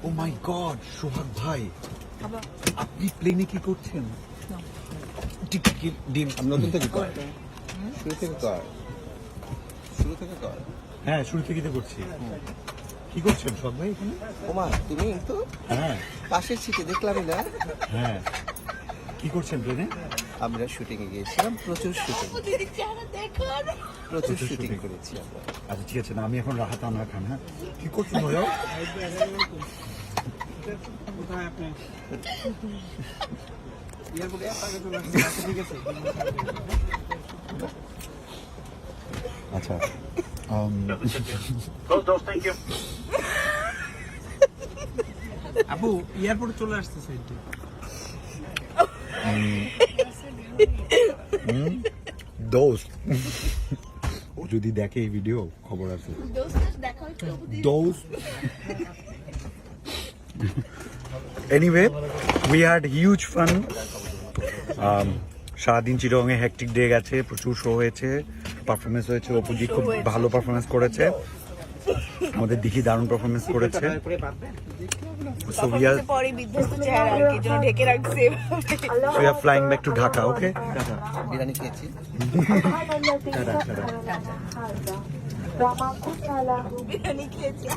ও মাই god, সোহাগ ভাই, আপনি প্লেনে কি করছেন? ডিম নতুন থেকে কর, শুরু থেকে কর, শুরু থেকে কর। হ্যাঁ, শুরু থেকে তো করছি। কি করছেন সোহাগ ভাই এখানে? ওমা তুমি তো হ্যাঁ পাশের সিটে দেখলামই না। হ্যাঁ, কি করছেন প্লেনে? আমরা শুটিং এ গিয়েছিলাম, প্রচুর শুটিং shooting করেছি আমরা। আচ্ছা ঠিক আছে, না আমি এখন রাহাত আনোয়ার খান। হ্যাঁ, কি করছেন ভাইয়া? আচ্ছা আপু এয়ারপোর্টে চলে আসতেছে দোস্ত, ও যদি দেখে এই ভিডিও খবর আছে। দোস্ত anyway, we had huge fun. সারাদিন চিরঙে হ্যাকটিক ডে গেছে, প্রচুর শো হয়েছে, পারফরমেন্স হয়েছে। অপুজি খুব ভালো পারফরমেন্স করেছে, আমাদের দিঘি দারুণ পারফরমেন্স করেছে। So we are flying back to Dhaka, okay? Biryani খেয়েছি। বিরিয়ানি খেয়েছি।